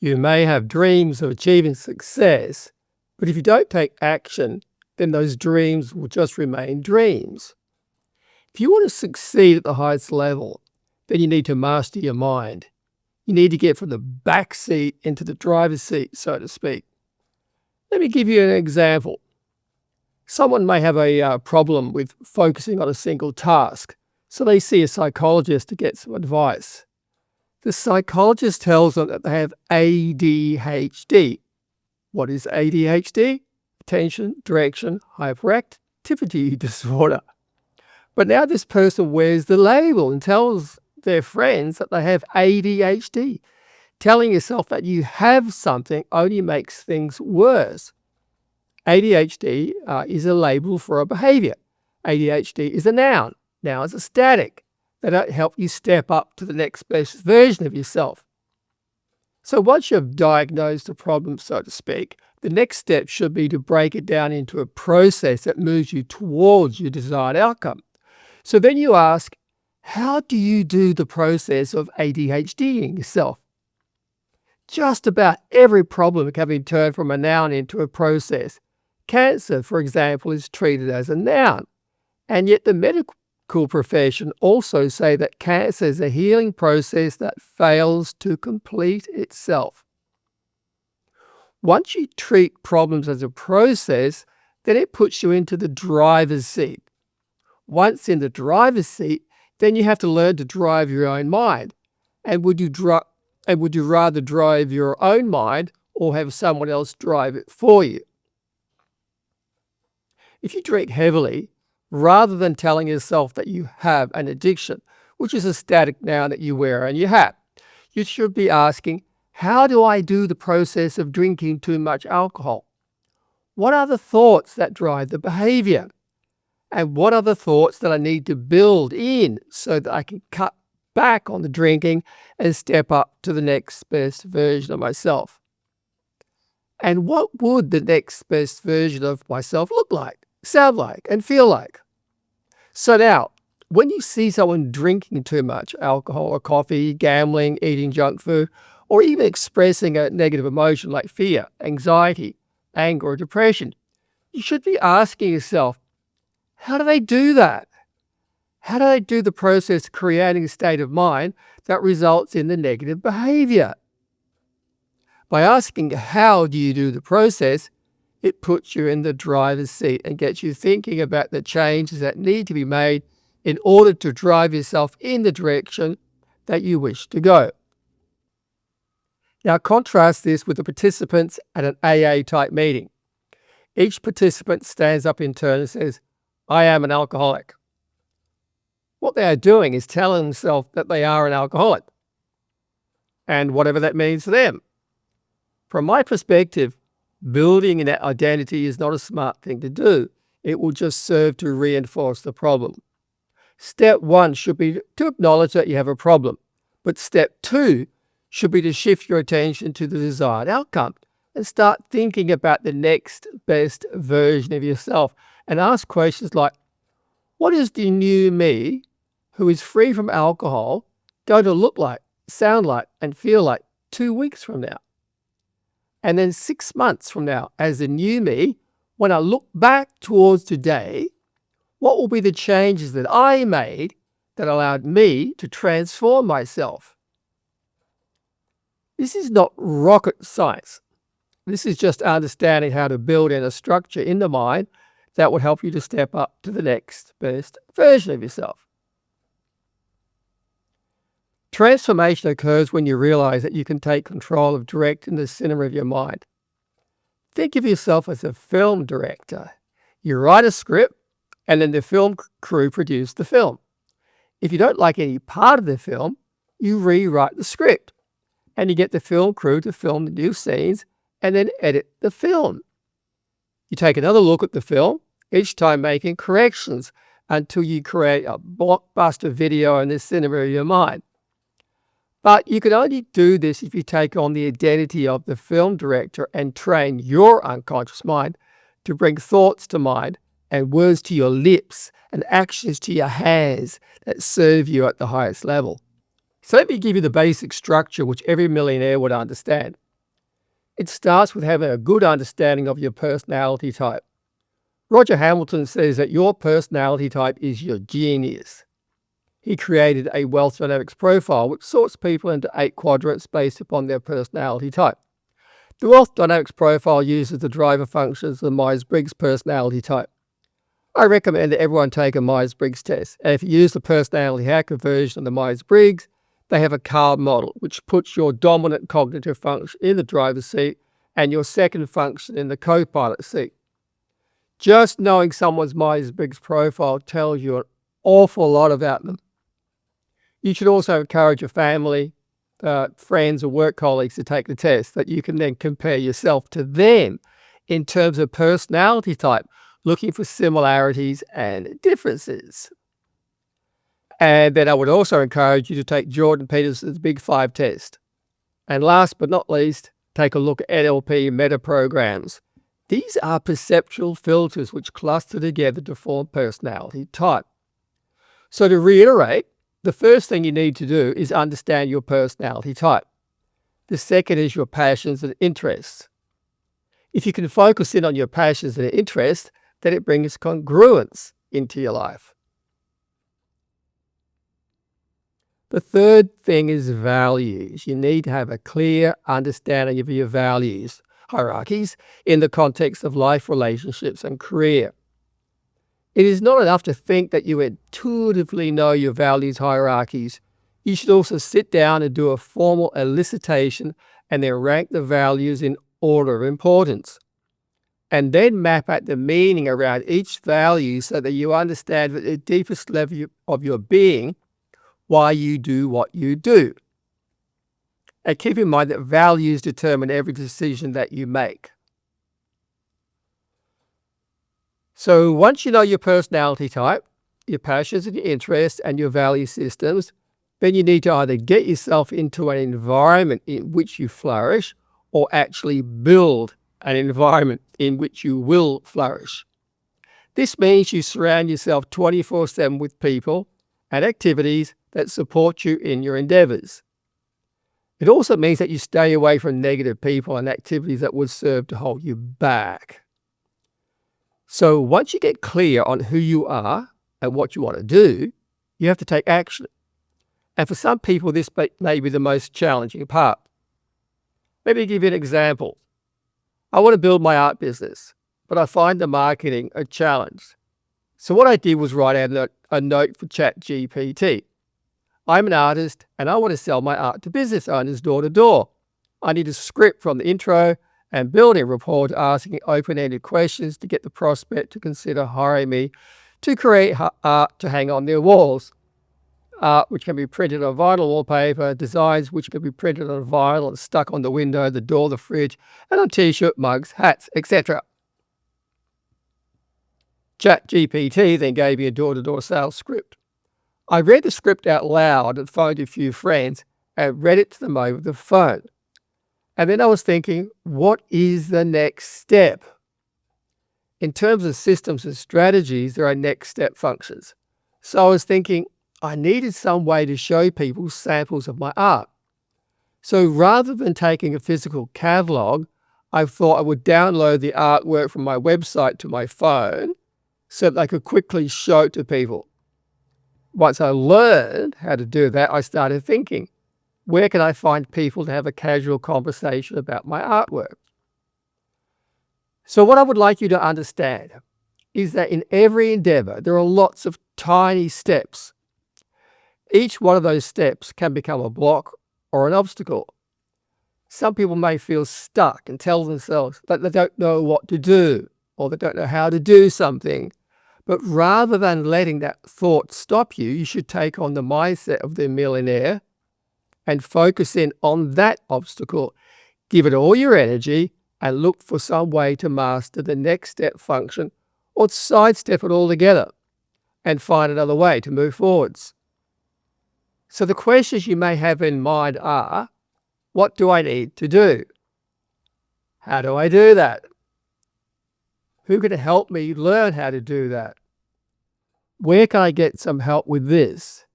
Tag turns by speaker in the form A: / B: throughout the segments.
A: You may have dreams of achieving success, but if you don't take action, then those dreams will just remain dreams. If you want to succeed at the highest level, then you need to master your mind. You need to get from the back seat into the driver's seat, so to speak. Let me give you an example. Someone may have a problem with focusing on a single task, so they see a psychologist to get some advice. The psychologist tells them that they have ADHD. What is ADHD? Attention, direction, hyperactivity disorder. But now this person wears the label and tells their friends that they have ADHD. Telling yourself that you have something only makes things worse. ADHD is a label for a behavior. ADHD is a noun. Nouns are static. They don't help you step up to the next best version of yourself. So once you've diagnosed the problem, so to speak, the next step should be to break it down into a process that moves you towards your desired outcome. So then you ask, how do you do the process of ADHDing yourself? Just about every problem can be turned from a noun into a process. Cancer, for example, is treated as a noun. And yet the medical profession also say that cancer is a healing process that fails to complete itself. Once you treat problems as a process, then it puts you into the driver's seat. Once in the driver's seat, then you have to learn to drive your own mind. And would you rather drive your own mind or have someone else drive it for you? If you drink heavily, rather than telling yourself that you have an addiction, which is a static noun that you wear on your hat, you should be asking, how do I do the process of drinking too much alcohol? What are the thoughts that drive the behavior? And what are the thoughts that I need to build in so that I can cut back on the drinking and step up to the next best version of myself? And what would the next best version of myself look like, sound like, and feel like? So now, when you see someone drinking too much alcohol or coffee, gambling, eating junk food, or even expressing a negative emotion like fear, anxiety, anger, or depression, you should be asking yourself, how do they do that? How do they do the process of creating a state of mind that results in the negative behavior? By asking how do you do the process, it puts you in the driver's seat and gets you thinking about the changes that need to be made in order to drive yourself in the direction that you wish to go. Now contrast this with the participants at an AA-type meeting. Each participant stands up in turn and says, I am an alcoholic. What they are doing is telling themselves that they are an alcoholic, and whatever that means to them. From my perspective, building that identity is not a smart thing to do. It will just serve to reinforce the problem. Step 1 should be to acknowledge that you have a problem, but step 2 should be to shift your attention to the desired outcome and start thinking about the next best version of yourself and ask questions like, what is the new me who is free from alcohol going to look like, sound like, and feel like 2 weeks from now? And then 6 months from now, as the new me, when I look back towards today, what will be the changes that I made that allowed me to transform myself? This is not rocket science. This is just understanding how to build in a structure in the mind that will help you to step up to the next best version of yourself. Transformation occurs when you realize that you can take control of directing the cinema of your mind. Think of yourself as a film director. You write a script, and then the film crew produce the film. If you don't like any part of the film, you rewrite the script, and you get the film crew to film the new scenes and then edit the film. You take another look at the film, each time making corrections until you create a blockbuster video in the cinema of your mind. But you can only do this if you take on the identity of the film director and train your unconscious mind to bring thoughts to mind and words to your lips and actions to your hands that serve you at the highest level. So let me give you the basic structure which every millionaire would understand. It starts with having a good understanding of your personality type. Roger Hamilton says that your personality type is your genius. He created a wealth dynamics profile which sorts people into 8 quadrants based upon their personality type. The wealth dynamics profile uses the driver functions of the Myers-Briggs personality type. I recommend that everyone take a Myers-Briggs test, and if you use the personality hacker version of the Myers-Briggs, they have a car model which puts your dominant cognitive function in the driver's seat and your second function in the co-pilot seat. Just knowing someone's Myers-Briggs profile tells you an awful lot about them. You should also encourage your family, friends or work colleagues to take the test, that you can then compare yourself to them in terms of personality type, looking for similarities and differences. And then I would also encourage you to take Jordan Peterson's Big 5 test. And last but not least, take a look at NLP meta programs. These are perceptual filters which cluster together to form personality type. So to reiterate, the first thing you need to do is understand your personality type. The second is your passions and interests. If you can focus in on your passions and interests, then it brings congruence into your life. The third thing is values. You need to have a clear understanding of your values hierarchies in the context of life, relationships, and career. It is not enough to think that you intuitively know your values hierarchies. You should also sit down and do a formal elicitation and then rank the values in order of importance. And then map out the meaning around each value so that you understand at the deepest level of your being why you do what you do. And keep in mind that values determine every decision that you make. So once you know your personality type, your passions and your interests, and your value systems, then you need to either get yourself into an environment in which you flourish or actually build an environment in which you will flourish. This means you surround yourself 24/7 with people and activities that support you in your endeavors. It also means that you stay away from negative people and activities that would serve to hold you back. So once you get clear on who you are and what you want to do, you have to take action. And for some people, this may be the most challenging part. Let me give you an example. I want to build my art business, but I find the marketing a challenge. So what I did was write out a note for ChatGPT. I'm an artist and I want to sell my art to business owners door to door. I need a script from the intro and building report asking open-ended questions to get the prospect to consider hiring me to create art to hang on their walls. Art which can be printed on vinyl wallpaper, designs which can be printed on vinyl and stuck on the window, the door, the fridge, and on t-shirt, mugs, hats, etc. ChatGPT then gave me a door-to-door sales script. I read the script out loud and phoned a few friends and read it to them over the phone. And then I was thinking, what is the next step? In terms of systems and strategies, there are next step functions. So I was thinking, I needed some way to show people samples of my art. So rather than taking a physical catalog, I thought I would download the artwork from my website to my phone so that I could quickly show it to people. Once I learned how to do that, I started thinking, where can I find people to have a casual conversation about my artwork? So what I would like you to understand is that in every endeavor, there are lots of tiny steps. Each one of those steps can become a block or an obstacle. Some people may feel stuck and tell themselves that they don't know what to do or they don't know how to do something. But rather than letting that thought stop you, you should take on the mindset of the millionaire and focus in on that obstacle. Give it all your energy and look for some way to master the next step function or sidestep it altogether and find another way to move forwards. So the questions you may have in mind are, what do I need to do? How do I do that? Who can help me learn how to do that? Where can I get some help with this?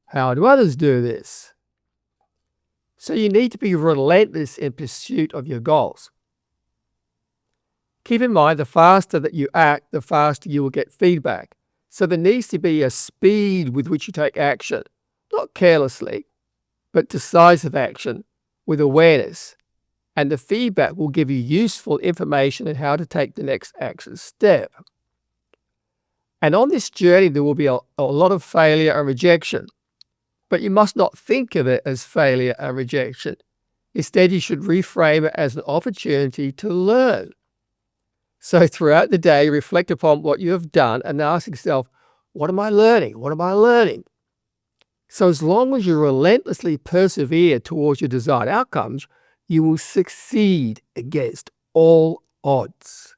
A: How do others do this? So you need to be relentless in pursuit of your goals. Keep in mind, the faster that you act, the faster you will get feedback. So there needs to be a speed with which you take action, not carelessly, but decisive action with awareness. And the feedback will give you useful information on how to take the next action step. And on this journey, there will be a lot of failure and rejection. But you must not think of it as failure and rejection. Instead, you should reframe it as an opportunity to learn. So throughout the day, reflect upon what you have done and ask yourself, what am I learning? What am I learning? So as long as you relentlessly persevere towards your desired outcomes, you will succeed against all odds.